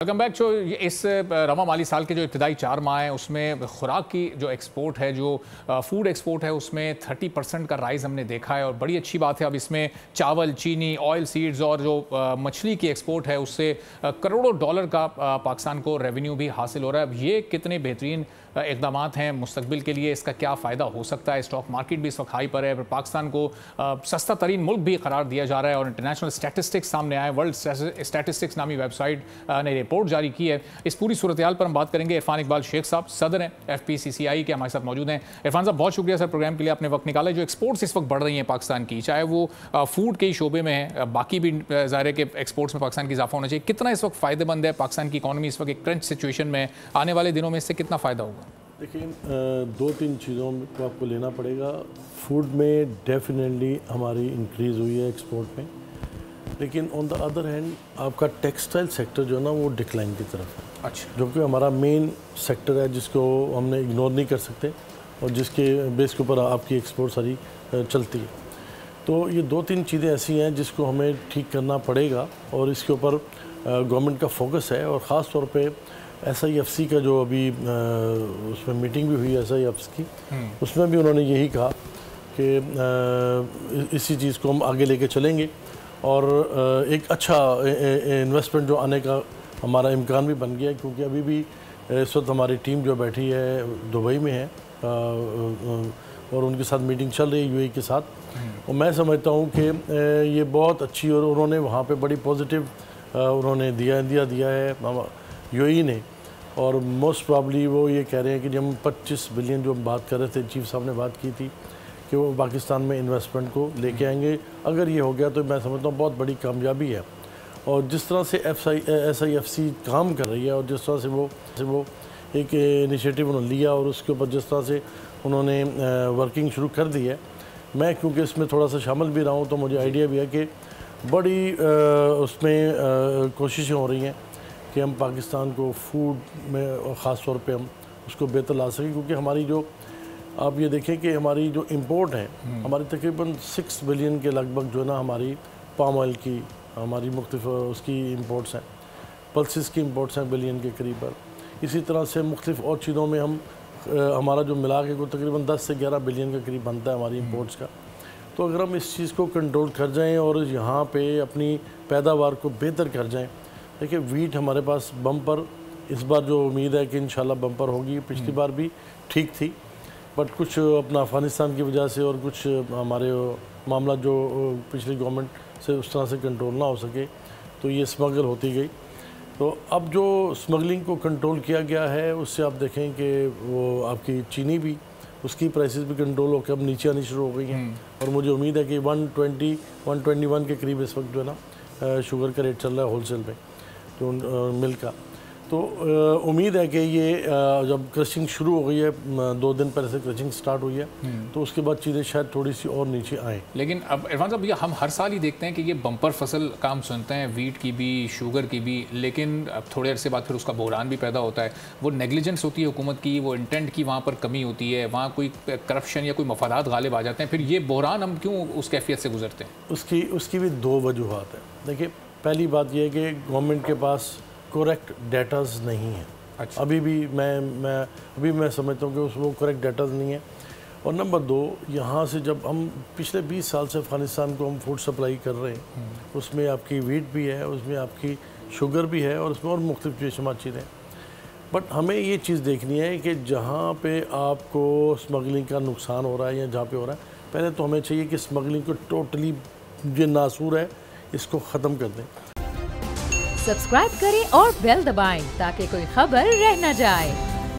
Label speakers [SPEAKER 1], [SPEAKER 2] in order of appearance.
[SPEAKER 1] Welcome back. जो इस रवा माली साल के जो इब्तदाई 4 माह हैं उसमें खुराक की जो एक्सपोर्ट है, जो फूड एक्सपोर्ट है, उसमें 30% का राइज़ हमने देखा है और बड़ी अच्छी बात है। अब इसमें चावल, चीनी, ऑयल सीड्स और जो मछली की एक्सपोर्ट है उससे करोड़ों डॉलर का पाकिस्तान को रेवेन्यू भी हासिल हो रहा है। अब ये कितने बेहतरीन इक़दाम हैं मुस्तकबिल के लिए, इसका क्या फ़ायदा हो सकता है। स्टॉक मार्केट भी इस वक्त हाई पर है, पाकिस्तान को सस्ता तरीन मुल्क भी करार दिया जा रहा है और इंटरनेशनल स्टैटिस्टिक्स सामने आए। वर्ल्ड स्टैटिस्टिक्स नामी वेबसाइट ने रिपोर्ट जारी की है। इस पूरी सूरत हाल पर हम बात करेंगे। इरफान इकबाल शेख साहब सदर हैं FPCCI के, हमारे साथ मौजूद हैं। इरफान साहब, बहुत शुक्रिया सर प्रोग्राम के लिए, आपने वक्त निकाला। जो एक्सपोर्ट्स इस वक्त बढ़ रही हैं पाकिस्तान की, चाहे वो फूड के ही शोबे में है, बाकी भी ज़ाहिर है कि एक्सपोर्ट्स में पाकिस्तान की इजाफा होना चाहिए, कितना इस वक्त फ़ायदेमंद है पाकिस्तान की इकॉनमी इस वक्त एक क्रंच सिचुएशन में, आने वाले दिनों में इससे कितना फ़ायदा होगा?
[SPEAKER 2] देखिए, 2-3 चीज़ों को आपको लेना पड़ेगा। फूड में डेफिनेटली हमारी इंक्रीज़ हुई है एक्सपोर्ट में, लेकिन ऑन द अदर हैंड आपका टेक्सटाइल सेक्टर जो है ना वो डिक्लाइन की तरफ है।
[SPEAKER 1] अच्छा,
[SPEAKER 2] जो कि हमारा मेन सेक्टर है, जिसको हमने इग्नोर नहीं कर सकते और जिसके बेस के ऊपर आपकी एक्सपोर्ट सारी चलती है। तो ये 2-3 चीज़ें ऐसी हैं जिसको हमें ठीक करना पड़ेगा और इसके ऊपर गवर्नमेंट का फोकस है। और ख़ास तौर पे SIFC का जो अभी उसमें मीटिंग भी हुई SIFC की, उसमें भी उन्होंने यही कहा कि इसी चीज़ को हम आगे लेके चलेंगे और एक अच्छा इन्वेस्टमेंट जो आने का हमारा इम्कान भी बन गया है, क्योंकि अभी भी इस वक्त हमारी टीम जो बैठी है दुबई में है और उनके साथ मीटिंग चल रही है UAE के साथ। और मैं समझता हूँ कि ये बहुत अच्छी, और उन्होंने वहाँ पे बड़ी पॉजिटिव उन्होंने दिया है UAE ने। और मोस्ट प्रॉब्ली वो ये कह रहे हैं कि जब हम 25 बिलियन जो हम बात कर रहे थे, चीफ साहब ने बात की थी कि वो पाकिस्तान में इन्वेस्टमेंट को लेके आएंगे। अगर ये हो गया तो मैं समझता हूँ बहुत बड़ी कामयाबी है। और जिस तरह से SIFC काम कर रही है और जिस तरह से वो एक इनिशिएटिव उन्होंने लिया और उसके ऊपर जिस तरह से उन्होंने वर्किंग शुरू कर दी है, मैं क्योंकि इसमें थोड़ा सा शामिल भी रहा हूँ तो मुझे आइडिया भी है कि बड़ी उसमें कोशिशें हो रही हैं कि हम पाकिस्तान को फूड में और ख़ास तौर पे हम उसको बेहतर ला सकें। क्योंकि हमारी जो आप ये देखें कि हमारी जो इंपोर्ट है, हमारी तकरीबन 6 बिलियन के लगभग जो है ना हमारी पाम ऑयल की हमारी मुख्तलिफ उसकी इंपोर्ट्स हैं, पल्सेस की इंपोर्ट्स हैं बिलियन के करीब। इसी तरह से मुख्तलिफ और चीज़ों में हम हमारा जो मिला के को तकरीबन 10 से 11 बिलियन के करीब बनता है हमारी इंपोर्ट्स का। तो अगर हम इस चीज़ को कंट्रोल कर जाएँ और यहाँ पर अपनी पैदावार को बेहतर कर जाएँ। देखिए, वीट हमारे पास बम्पर, इस बार जो उम्मीद है कि इंशाल्लाह बम्पर होगी। पिछली बार भी ठीक थी, बट कुछ अपना अफ़गानिस्तान की वजह से और कुछ हमारे मामला जो पिछली गवर्नमेंट से उस तरह से कंट्रोल ना हो सके तो ये स्मगल होती गई। तो अब जो स्मगलिंग को कंट्रोल किया गया है उससे आप देखें कि वो आपकी चीनी भी, उसकी प्राइसेस भी कंट्रोल होकर अब नीचे आनी शुरू हो गई हैं। और मुझे उम्मीद है कि 120-121 के करीब इस वक्त जो है ना शुगर का रेट चल रहा है होलसेल में, तो मिल्क का। तो उम्मीद है कि ये जब क्रशिंग शुरू हो गई है, 2 दिन पहले से क्रशिंग स्टार्ट हुई है, तो उसके बाद चीज़ें शायद थोड़ी सी और नीचे आएँ।
[SPEAKER 1] लेकिन अब इरफान साहब, ये हम हर साल ही देखते हैं कि ये बम्पर फसल का हम सुनते हैं, वीट की भी, शुगर की भी, लेकिन अब थोड़े अरसे बाद फिर उसका बहरान भी पैदा होता है। वो नेग्लिजेंस होती है हुकूमत की, वो इंटेंट की वहाँ पर कमी होती है, वहाँ कोई करप्शन या कोई मफादात गालिब आ जाते हैं, फिर ये बहरान हम क्यों उस कैफियत से गुजरते हैं? उसकी
[SPEAKER 2] भी 2 वजूहात हैं। देखिए, पहली बात यह है कि गवर्नमेंट के पास करेक्ट डेटाज नहीं है।
[SPEAKER 1] अच्छा।
[SPEAKER 2] अभी भी मैं समझता हूँ कि वो करेक्ट डेटाज नहीं है। और नंबर 2, यहाँ से जब हम पिछले 20 साल से अफ़गानिस्तान को हम फूड सप्लाई कर रहे हैं, उसमें आपकी वीट भी है, उसमें आपकी शुगर भी है और उसमें और मुख्तलिफ बेशुमार चीज़ें हैं। बट हमें ये चीज़ देखनी है कि जहाँ पे आपको स्मगलिंग का नुकसान हो रहा है या जहाँ पे हो रहा है, पहले तो हमें चाहिए कि स्मगलिंग को टोटली जो नासूर है इसको ख़त्म कर दें।
[SPEAKER 3] सब्सक्राइब करें और बेल दबाएं ताकि कोई खबर रह न जाए।